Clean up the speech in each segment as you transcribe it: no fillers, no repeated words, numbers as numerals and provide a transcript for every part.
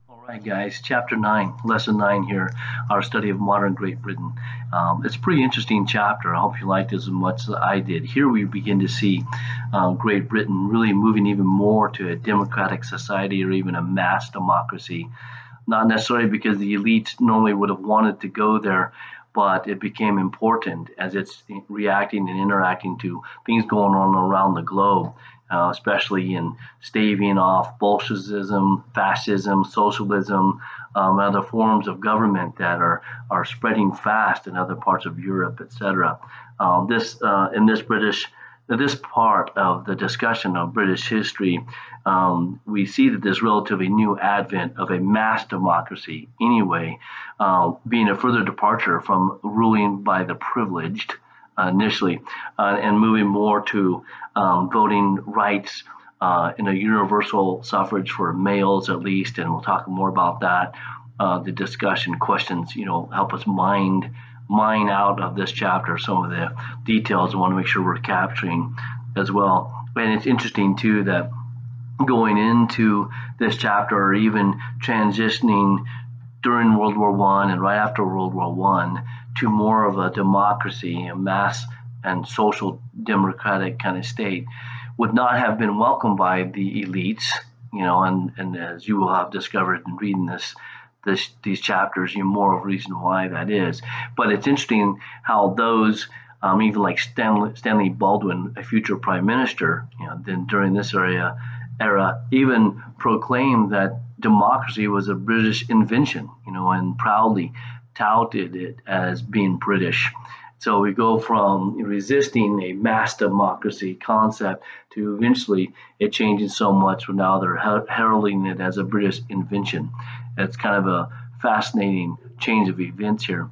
All right, guys, Chapter 9, Lesson 9 here, our study of modern Great Britain. It's a pretty interesting chapter. I hope you liked it as much as I did. Here we begin to see Great Britain really moving even more to a democratic society or even a mass democracy. Not necessarily because the elites normally would have wanted to go there, but it became important as it's reacting and interacting to things going on around the globe, especially in staving off Bolshevism, fascism, socialism, other forms of government that are spreading fast in other parts of Europe, etc. This in this British this part of the discussion of British history, we see that this relatively new advent of a mass democracy, anyway, being a further departure from ruling by the privileged initially, and moving more to voting rights in a universal suffrage for males at least, and we'll talk more about that. The discussion questions, help us mine out of this chapter some of the details I want to make sure we're capturing as well. And it's interesting too that going into this chapter or even transitioning during World War One and right after World War One to more of a democracy, a mass and social democratic kind of state would not have been welcomed by the elites, and as you will have discovered in reading these chapters, more of a reason why that is. But it's interesting how those, even like Stanley Baldwin, a future prime minister, then during this era, even proclaimed that democracy was a British invention, and proudly touted it as being British. So we go from resisting a mass democracy concept to eventually it changing so much where now they're heralding it as a British invention. It's kind of a fascinating change of events here.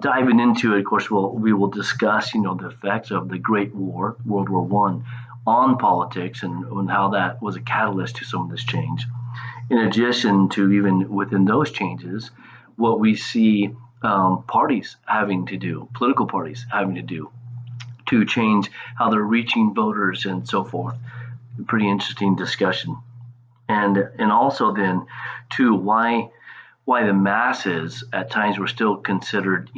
Diving into it, of course, we will discuss, the effects of the Great War, World War One, on politics and how that was a catalyst to some of this change. In addition to even within those changes, what we see parties having to do, political parties having to do to change how they're reaching voters and so forth. Pretty interesting discussion. And also then too why the masses at times were still considered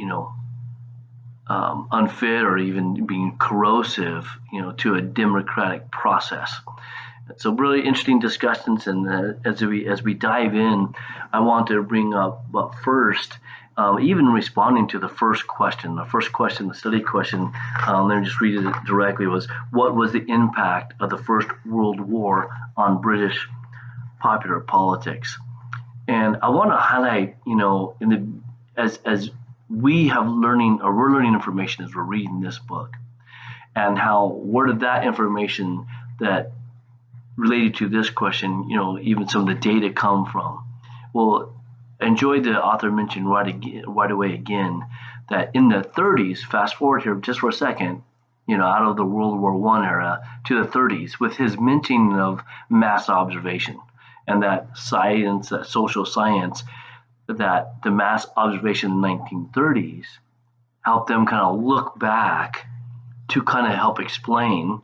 unfit or even being corrosive to a democratic process. So really interesting discussions, and as we dive in, I want to bring up first, even responding to the first question, the study question. Let me just read it directly. Was what was the impact of the First World War on British popular politics? And I want to highlight, as we're learning information as we're reading this book, and where did that information that related to this question, even some of the data come from? Well, enjoy the author mentioned right away again that in the 30s, fast forward here just for a second, out of the World War One era to the 30s, with his mentioning of mass observation and that science, that social science, that the mass observation in the 1930s helped them kind of look back to kind of help explain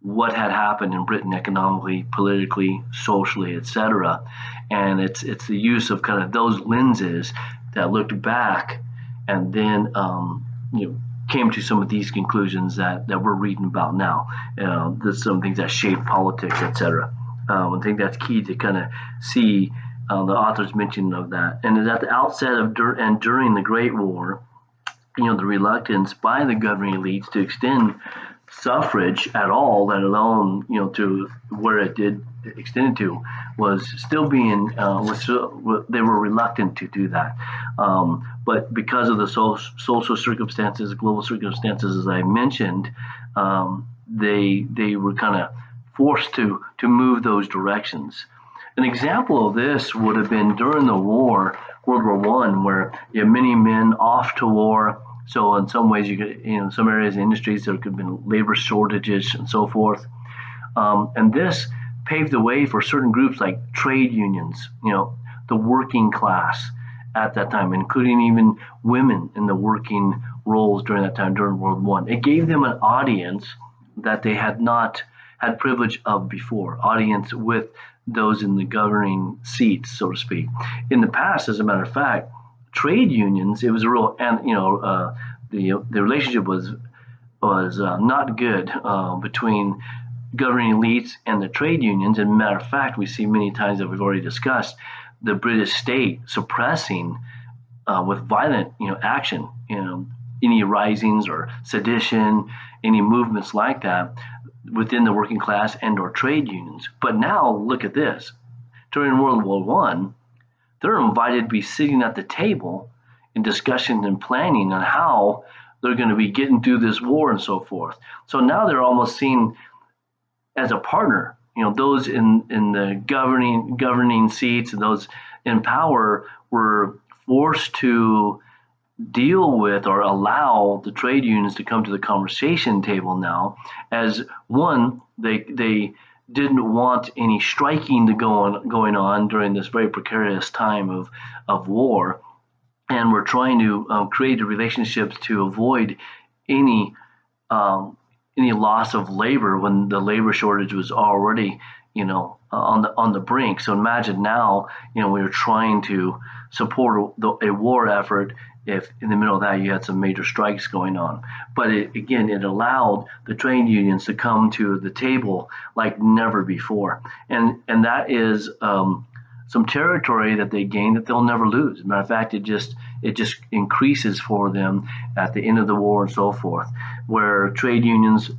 what had happened in Britain economically, politically, socially, etc. And it's the use of kind of those lenses that looked back and then came to some of these conclusions that we're reading about now. There's some things that shape politics, etc. I think that's key to kind of see the author's mention of that. And at the outset of and during the Great War, the reluctance by the governing elites to extend suffrage at all, let alone to where it did extend to, was still being they were reluctant to do that. But because of the social circumstances, global circumstances, as I mentioned, they were kind of forced to move those directions. An example of this would have been during the war, World War One, where you have many men off to war. So in some ways, you could, in some areas of industries, there could have been labor shortages and so forth. And this paved the way for certain groups like trade unions, the working class at that time, including even women in the working roles during that time during World War One. It gave them an audience that they had not had privilege of before, audience with those in the governing seats, so to speak. In the past, as a matter of fact, trade unions, it was a real, and the relationship was not good between governing elites and the trade unions. And matter of fact, we see many times that we've already discussed the British state suppressing with violent action any risings or sedition, any movements like that within the working class and or trade unions. But now look at this. During World War One, they're invited to be sitting at the table in discussion and planning on how they're going to be getting through this war and so forth. So now they're almost seen as a partner. Those in the governing seats and those in power were forced to deal with or allow the trade unions to come to the conversation table now, as one, they didn't want any striking to going on during this very precarious time of war, and were trying to create relationships to avoid any loss of labor when the labor shortage was already on the brink. So imagine now we are trying to support a war effort if in the middle of that you had some major strikes going on. But it allowed the trade unions to come to the table like never before, and that is some territory that they gained that they'll never lose. As a matter of fact, it just increases for them at the end of the war and so forth, where trade unions,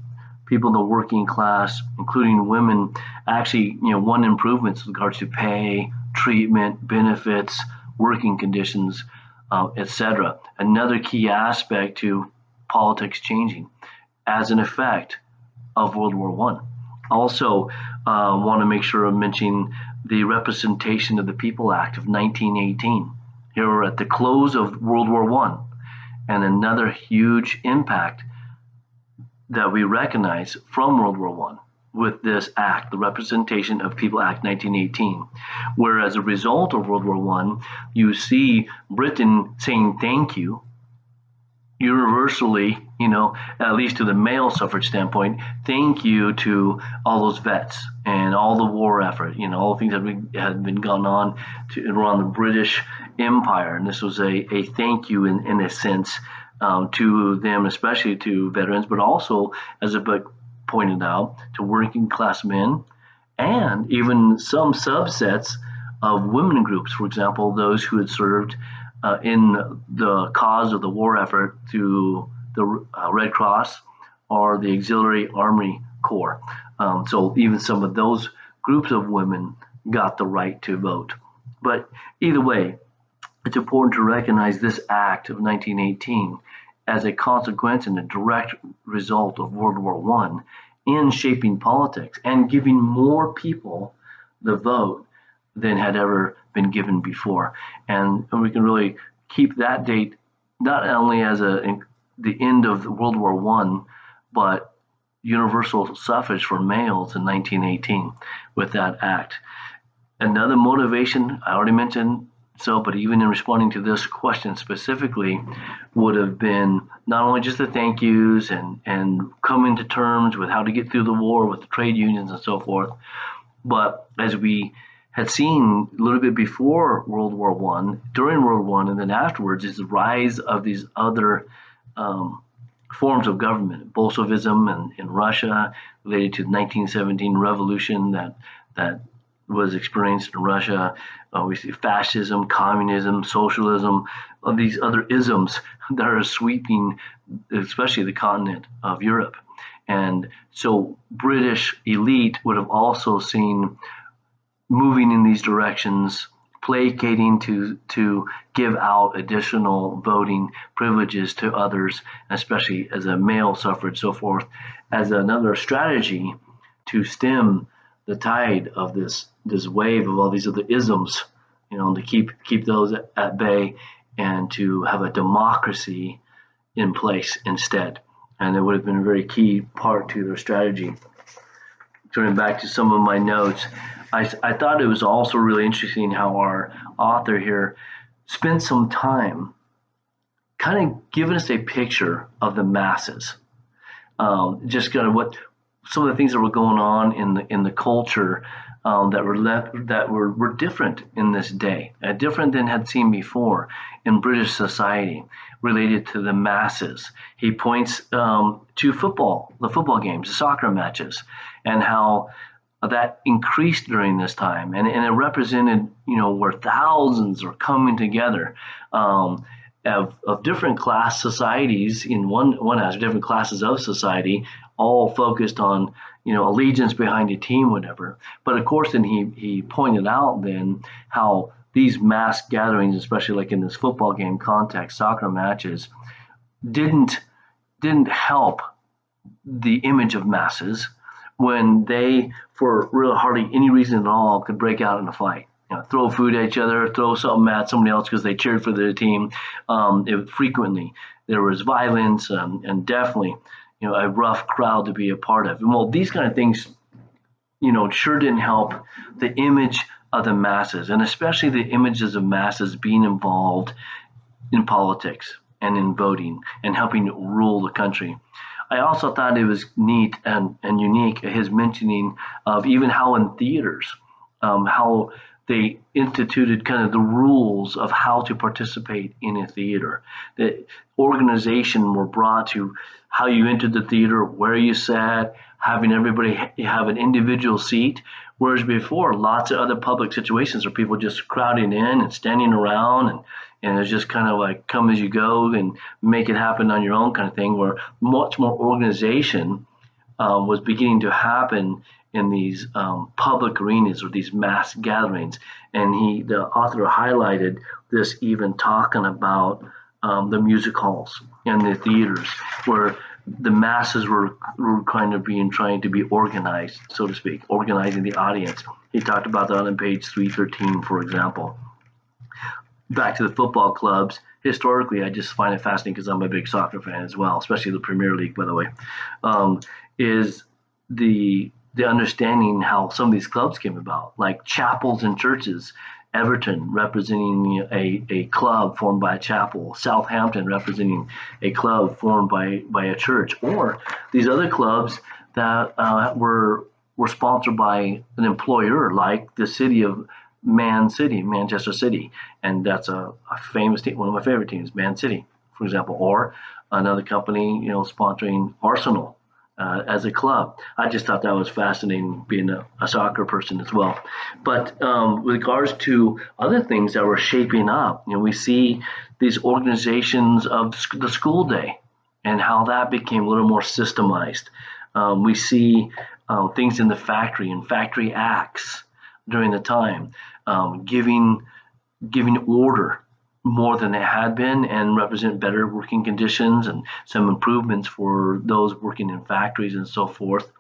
people in the working class, including women, actually won improvements with regards to pay, treatment, benefits, working conditions, etc. Another key aspect to politics changing as an effect of World War One. Also, want to make sure I'm mentioning the Representation of the People Act of 1918. Here we're at the close of World War One, and another huge impact that we recognize from World War One with this act, the Representation of People Act 1918, where as a result of World War One, you see Britain saying thank you universally, at least to the male suffrage standpoint, thank you to all those vets and all the war effort, all the things that had been going on around the British Empire. And this was a thank you in a sense to them, especially to veterans, but also, as the book pointed out, to working class men and even some subsets of women groups. For example, those who had served in the cause of the war effort through the Red Cross or the Auxiliary Army Corps. So even some of those groups of women got the right to vote. But either way, it's important to recognize this act of 1918 as a consequence and a direct result of World War One in shaping politics and giving more people the vote than had ever been given before. And we can really keep that date not only as the end of World War One, but universal suffrage for males in 1918 with that act. Another motivation, I already mentioned, but even in responding to this question specifically, would have been not only just the thank yous and coming to terms with how to get through the war with the trade unions and so forth, but as we had seen a little bit before World War One, during World War I, and then afterwards, is the rise of these other forms of government, Bolshevism in Russia, related to the 1917 revolution that was experienced in Russia. We see fascism, communism, socialism, of these other isms that are sweeping, especially the continent of Europe. And so British elite would have also seen moving in these directions, placating to give out additional voting privileges to others, especially as a male suffrage, so forth, as another strategy to stem the tide of this wave of all these other isms, to keep those at bay and to have a democracy in place instead. And it would have been a very key part to their strategy. Turning back to some of my notes, I thought it was also really interesting how our author here spent some time kind of giving us a picture of the masses, just kind of some of the things that were going on in the culture that were different in this day, different than had seen before in British society, related to the masses. He points to football, the football games, the soccer matches, and how that increased during this time, and it represented, where thousands are coming together. Of different class societies. In one has different classes of society, all focused on allegiance behind a team, whatever. But of course, then he pointed out then how these mass gatherings, especially like in this football game context, soccer matches, didn't help the image of masses when they, for really hardly any reason at all, could break out in a fight. Throw food at each other, throw something at somebody else because they cheered for their team. Frequently, there was violence, and definitely, a rough crowd to be a part of. And well, these kind of things, sure didn't help the image of the masses, and especially the images of masses being involved in politics and in voting and helping rule the country. I also thought it was neat and unique, his mentioning of even how in theaters, how they instituted kind of the rules of how to participate in a theater. The organization were brought to how you entered the theater, where you sat, having everybody have an individual seat. Whereas before, lots of other public situations where people just crowding in and standing around, and it's just kind of like come as you go and make it happen on your own kind of thing, where much more organization was beginning to happen in these public arenas or these mass gatherings. And the author highlighted this, even talking about the music halls and the theaters, where the masses were kind of trying to be organized, so to speak, organizing the audience. He talked about that on page 313, for example. Back to the football clubs, historically, I just find it fascinating because I'm a big soccer fan as well, especially the Premier League, by the way, is the understanding how some of these clubs came about, like chapels and churches. Everton representing a club formed by a chapel, Southampton representing a club formed by a church, or these other clubs that were sponsored by an employer, like the city of Manchester City, and that's a famous team, one of my favorite teams, Man City, for example, or another company, sponsoring Arsenal as a club. I just thought that was fascinating, being a soccer person as well. But with regards to other things that were shaping up, we see these organizations of the school day and how that became a little more systemized. We see things in the factory and factory acts during the time, giving order more than it had been, and represent better working conditions and some improvements for those working in factories and so forth.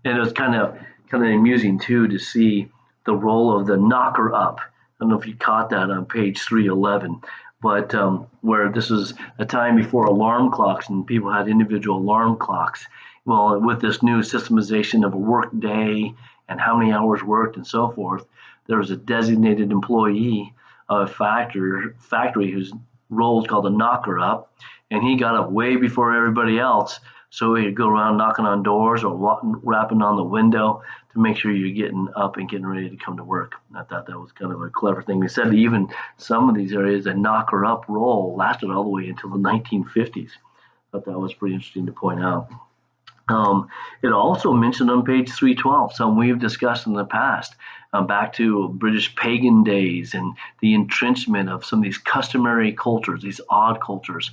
And it was kind of amusing too to see the role of the knocker up. I don't know if you caught that on page 311, but where this was a time before alarm clocks and people had individual alarm clocks. Well, with this new systemization of a work day and how many hours worked and so forth, there was a designated employee of a factory whose role is called a knocker up, and he got up way before everybody else, so he'd go around knocking on doors or rapping on the window to make sure you're getting up and getting ready to come to work. I thought that was kind of a clever thing. They said even some of these areas, a knocker up role lasted all the way until the 1950s. I thought that was pretty interesting to point out. It also mentioned on page 312, some we've discussed in the past, back to British pagan days and the entrenchment of some of these customary cultures, these odd cultures.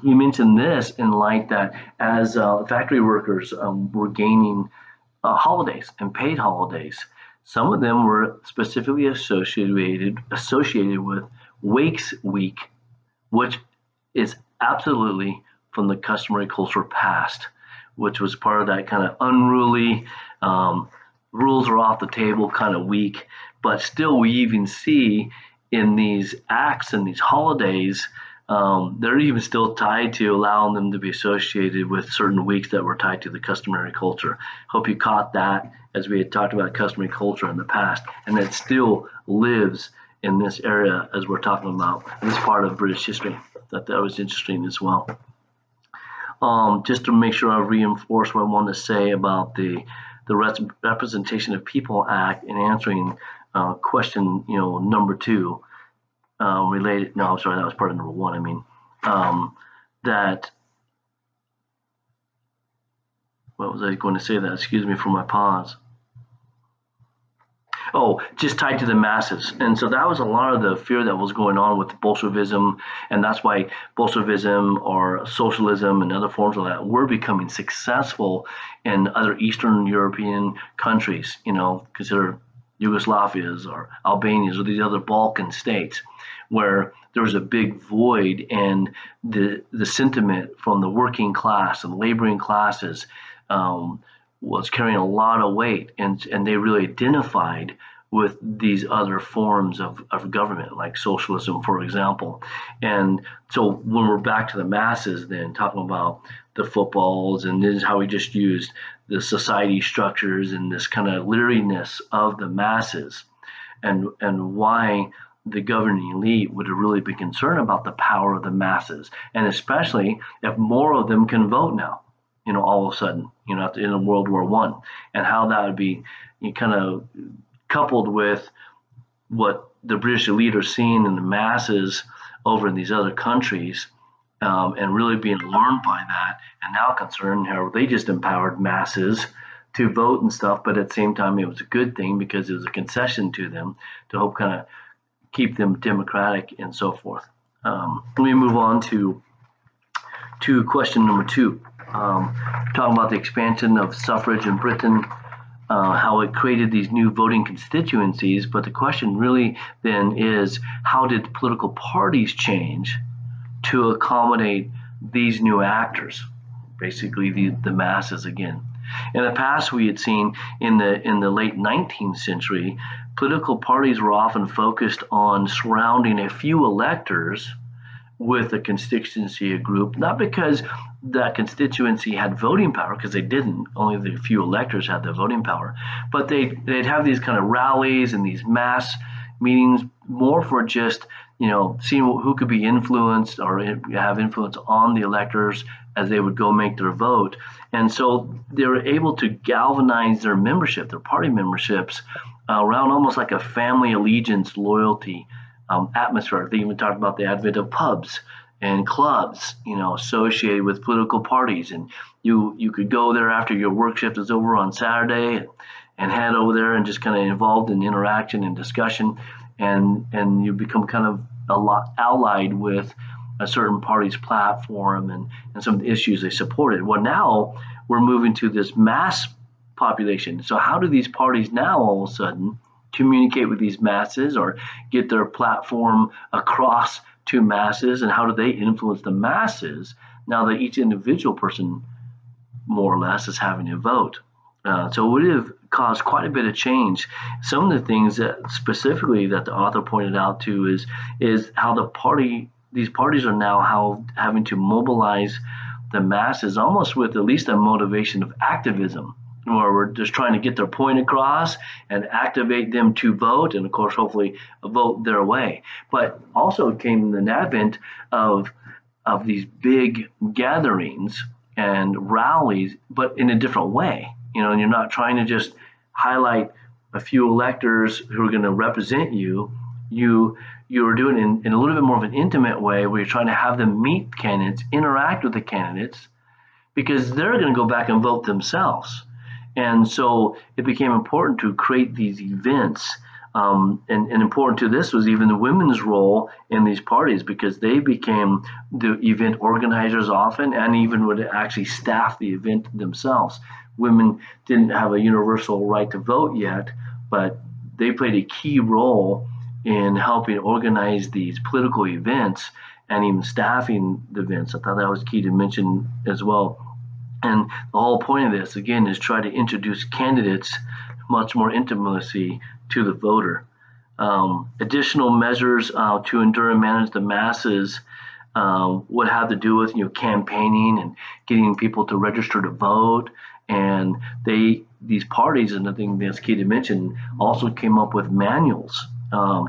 He mentioned this in light that as factory workers were gaining holidays and paid holidays, some of them were specifically associated with Wakes Week, which is absolutely from the customary culture past, which was part of that kind of unruly, rules are off the table kind of week. But still, we even see in these acts and these holidays, they're even still tied to allowing them to be associated with certain weeks that were tied to the customary culture. Hope you caught that as we had talked about customary culture in the past, and it still lives in this area as we're talking about this part of British history. That was interesting as well. just to make sure I reinforce what I want to say about the Representation of People Act in answering question number 2 related. No, I'm sorry, that was part of number 1. I mean that. What was I going to say? That excuse me for my pause. Oh, just tied to the masses. And so that was a lot of the fear that was going on with Bolshevism. And that's why Bolshevism or socialism and other forms of that were becoming successful in other Eastern European countries, consider Yugoslavias or Albanias or these other Balkan states, where there was a big void, and the sentiment from the working class and laboring classes was carrying a lot of weight, and they really identified with these other forms of government, like socialism, for example. And so when we're back to the masses, then talking about the footballs, and this is how we just used the society structures and this kind of leeriness of the masses, and why the governing elite would have really been concerned about the power of the masses, and especially if more of them can vote now, all of a sudden, in World War I, and how that would be kind of coupled with what the British elite are seeing in the masses over in these other countries, and really being alarmed by that, and now concerned how they just empowered masses to vote and stuff, but at the same time it was a good thing because it was a concession to them to help kind of keep them democratic and so forth. Let me move on to question number 2. Talking about the expansion of suffrage in Britain, how it created these new voting constituencies. But the question really then is, how did political parties change to accommodate these new actors, basically the masses again? In the past, we had seen in the late 19th century, political parties were often focused on surrounding a few electors with a constituency group, not because that constituency had voting power, because they didn't. Only the few electors had the voting power. But they'd have these kind of rallies and these mass meetings, more for just seeing who could be influenced or have influence on the electors as they would go make their vote. And so they were able to galvanize their membership, their party memberships, around almost like a family allegiance, loyalty atmosphere. They even talked about the advent of pubs and clubs, associated with political parties. And you could go there after your work shift is over on Saturday and head over there and just kind of involved in interaction and discussion, and you become kind of a lot allied with a certain party's platform and some of the issues they supported. Well, now we're moving to this mass population. So how do these parties now all of a sudden communicate with these masses or get their platform across to masses, and how do they influence the masses now that each individual person more or less is having a vote? So it would have caused quite a bit of change. Some of the things that specifically that the author pointed out to is how these parties are now having to mobilize the masses almost with at least a motivation of activism, where we're just trying to get their point across and activate them to vote, and of course hopefully vote their way. But also came an advent of these big gatherings and rallies, but in a different way. And you're not trying to just highlight a few electors who are going to represent you. You're doing it in a little bit more of an intimate way, where you're trying to have them meet candidates, interact with the candidates, because they're going to go back and vote themselves. And so it became important to create these events. And important to this was even the women's role in these parties, because they became the event organizers often, and even would actually staff the event themselves. Women didn't have a universal right to vote yet, but they played a key role in helping organize these political events and even staffing the events. I thought that was key to mention as well. And the whole point of this, again, is try to introduce candidates much more intimacy to the voter. Additional measures to endure and manage the masses would have to do with campaigning and getting people to register to vote. And these parties, and the thing that's key to mention, also came up with manuals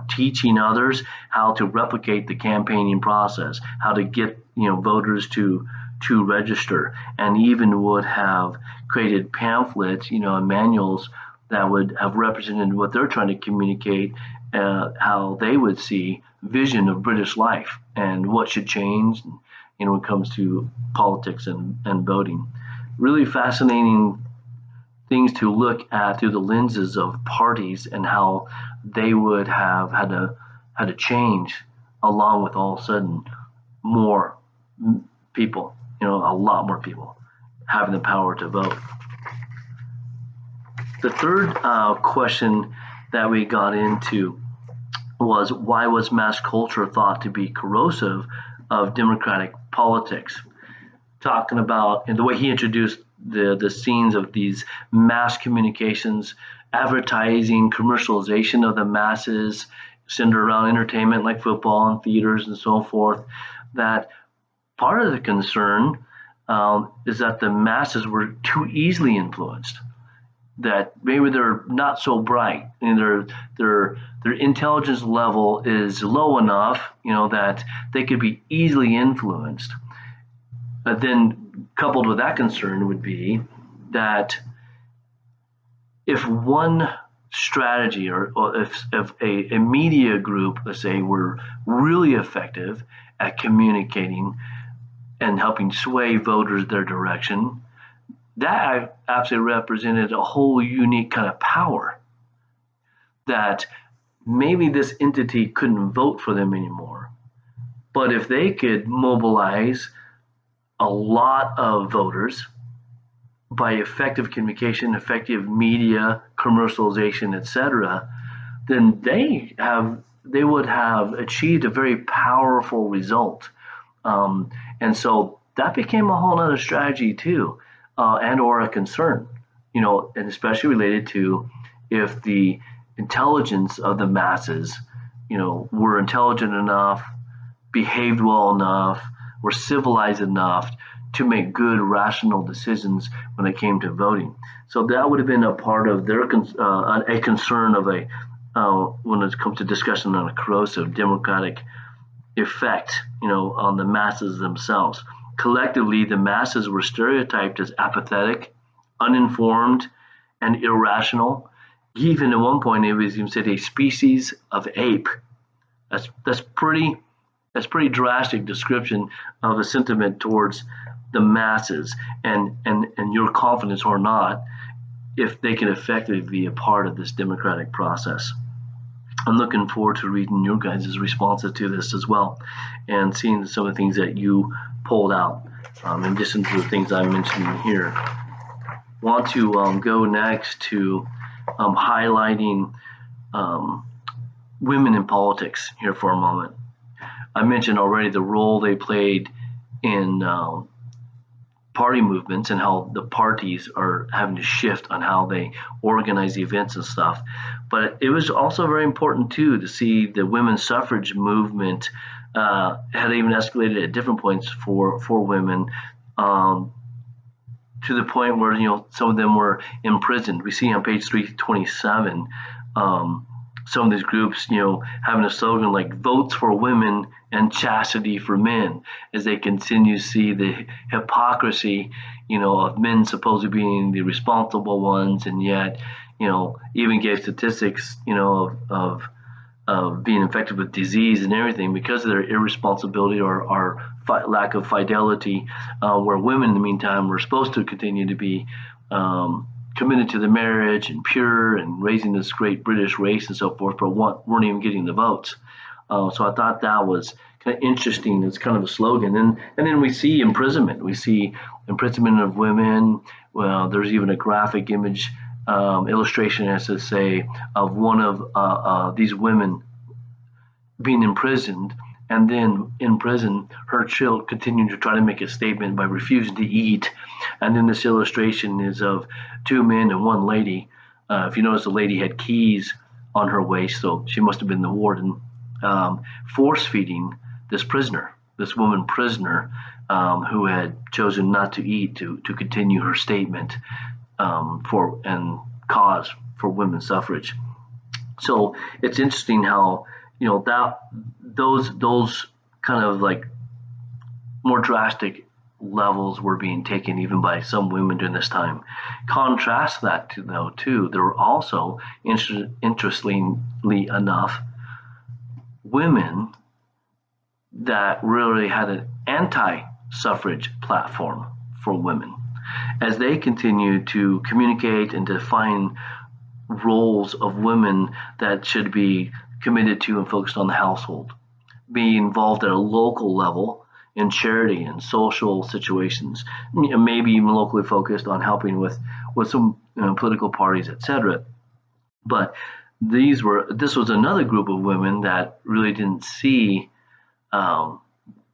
teaching others how to replicate the campaigning process, how to get voters to to register, and even would have created pamphlets, and manuals that would have represented what they're trying to communicate, how they would see vision of British life and what should change, when it comes to politics and voting. Really fascinating things to look at through the lenses of parties and how they would have had to change, along with all of a sudden more people, a lot more people having the power to vote. The third question that we got into was, why was mass culture thought to be corrosive of democratic politics? Talking about, and the way he introduced the scenes of these mass communications, advertising, commercialization of the masses, centered around entertainment like football and theaters and so forth, that part of the concern is that the masses were too easily influenced, that maybe they're not so bright and their intelligence level is low enough, that they could be easily influenced. But then coupled with that concern would be that if one strategy or if a media group, let's say, were really effective at communicating and helping sway voters their direction, that absolutely represented a whole unique kind of power, that maybe this entity couldn't vote for them anymore. But if they could mobilize a lot of voters by effective communication, effective media, commercialization, etc., then they would have achieved a very powerful result. And so that became a whole other strategy too, and or a concern, and especially related to if the intelligence of the masses, were intelligent enough, behaved well enough, were civilized enough to make good, rational decisions when it came to voting. So that would have been a part of their a concern of when it comes to discussion on a corrosive democratic effect, on the masses themselves. Collectively, the masses were stereotyped as apathetic, uninformed, and irrational. Even at one point, it was even said a species of ape. That's pretty drastic description of a sentiment towards the masses and your confidence or not, if they can effectively be a part of this democratic process. I'm looking forward to reading your guys' responses to this as well, and seeing some of the things that you pulled out, in addition to the things I'm mentioning here. Want to go next to highlighting women in politics here for a moment. I mentioned already the role they played in party movements and how the parties are having to shift on how they organize the events and stuff. But it was also very important too to see the women's suffrage movement had even escalated at different points for women, to the point where some of them were imprisoned. We see on page 327 some of these groups, having a slogan like "Votes for Women and Chastity for Men," as they continue to see the hypocrisy, of men supposed to being the responsible ones, and yet, even gave statistics, of being infected with disease and everything because of their irresponsibility or lack of fidelity, where women in the meantime were supposed to continue to be committed to the marriage and pure and raising this great British race and so forth, but weren't even getting the votes. So I thought that was kind of interesting. It's kind of a slogan. And then we see imprisonment. We see imprisonment of women. Well, there's even a graphic image illustration, as to say, of one of these women being imprisoned, and then in prison, her child continuing to try to make a statement by refusing to eat. And then this illustration is of two men and one lady. If you notice, the lady had keys on her waist, so she must have been the warden, force feeding this woman prisoner, who had chosen not to eat, to continue her statement for and cause for women's suffrage. So it's interesting how those kind of like more drastic levels were being taken even by some women during this time. Contrast that too, there were also, interestingly enough, women that really had an anti-suffrage platform for women as they continued to communicate and define roles of women that should be committed to and focused on the household, be involved at a local level in charity and social situations, maybe even locally focused on helping with some political parties, etc. But this was another group of women that really didn't see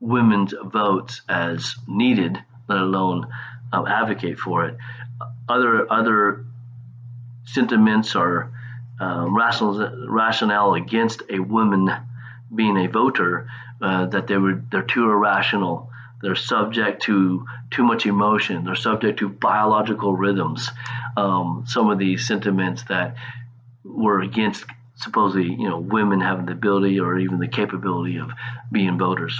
women's votes as needed, let alone advocate for it. Other sentiments or rationale against a woman being a voter, that they're too irrational, they're subject to too much emotion, they're subject to biological rhythms. Some of these sentiments that were against supposedly women having the ability or even the capability of being voters.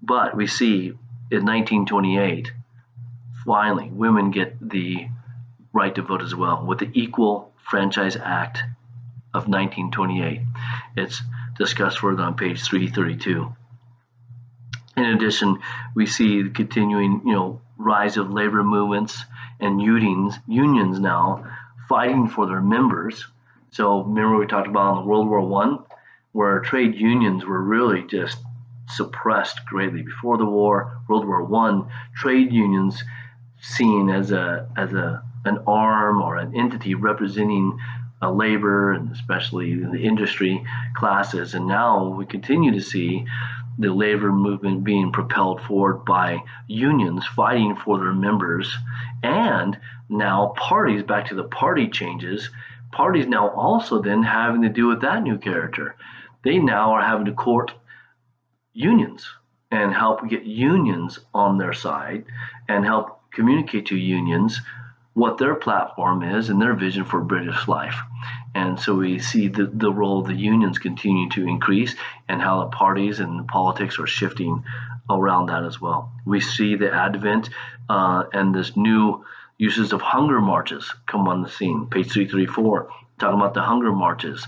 But we see in 1928, finally, women get the right to vote as well with the Equal Franchise Act of 1928. It's discussed further on page 332. In addition, we see the continuing rise of labor movements and unions now fighting for their members. So remember we talked about in World War I, where trade unions were really just suppressed greatly. Before the war, World War I, trade unions seen as an arm or an entity representing labor and especially the industry classes. And now we continue to see the labor movement being propelled forward by unions fighting for their members, and now parties, back to the party changes, parties now also then having to do with that new character. They now are having to court unions and help get unions on their side and help communicate to unions what their platform is and their vision for British life. And so we see the role of the unions continue to increase and how the parties and politics are shifting around that as well. We see the advent and this new uses of hunger marches come on the scene. Page 334, talking about the hunger marches.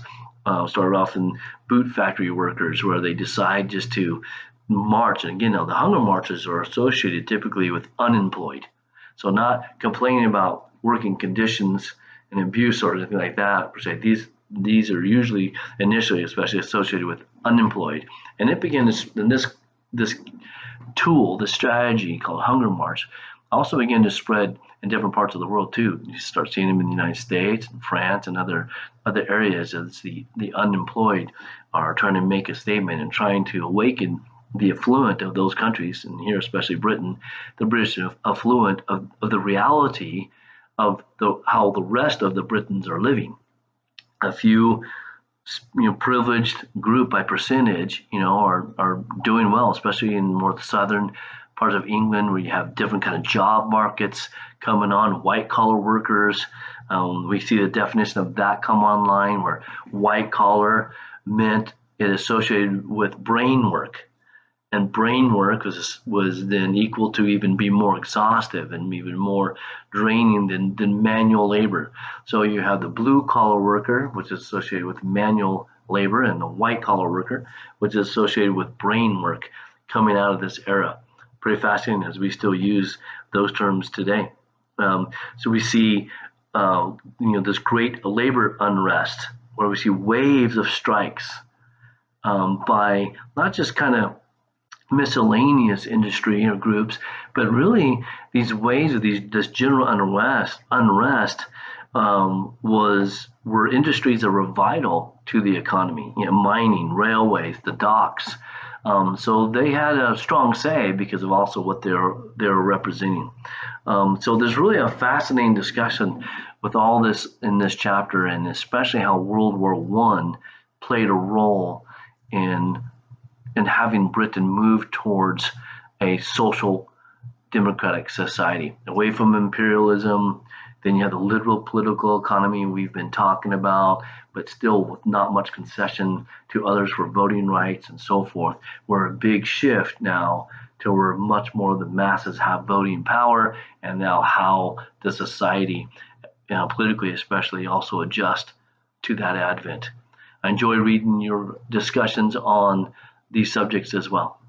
Started off in boot factory workers where they decide just to march. And again, now the hunger marches are associated typically with unemployed. So not complaining about working conditions and abuse or anything like that per se. These are usually initially, especially associated with unemployed. And it began this tool, this strategy called hunger march, also began to spread in different parts of the world too. You start seeing them in the United States and France and other areas as the unemployed are trying to make a statement and trying to awaken the affluent of those countries, and here especially Britain, the British affluent of the reality of how the rest of the Britons are living. A few privileged group by percentage are doing well, especially in more southern parts of England where you have different kind of job markets coming on, white collar workers. We see the definition of that come online where white collar meant it associated with brain work. And brain work was then equal to even be more exhaustive and even more draining than manual labor. So you have the blue collar worker, which is associated with manual labor, and the white collar worker, which is associated with brain work coming out of this era. Pretty fascinating as we still use those terms today. So we see this great labor unrest where we see waves of strikes by not just kind of miscellaneous industry or groups, but really these waves of this general unrest were industries that were vital to the economy, mining, railways, the docks. So they had a strong say because of also what they're representing. So there's really a fascinating discussion with all this in this chapter, and especially how World War I played a role in having Britain move towards a social democratic society, away from imperialism. Then you have the liberal political economy we've been talking about, but still with not much concession to others for voting rights and so forth. We're a big shift now to where much more of the masses have voting power, and now how the society, politically especially, also adjust to that advent. I enjoy reading your discussions on these subjects as well.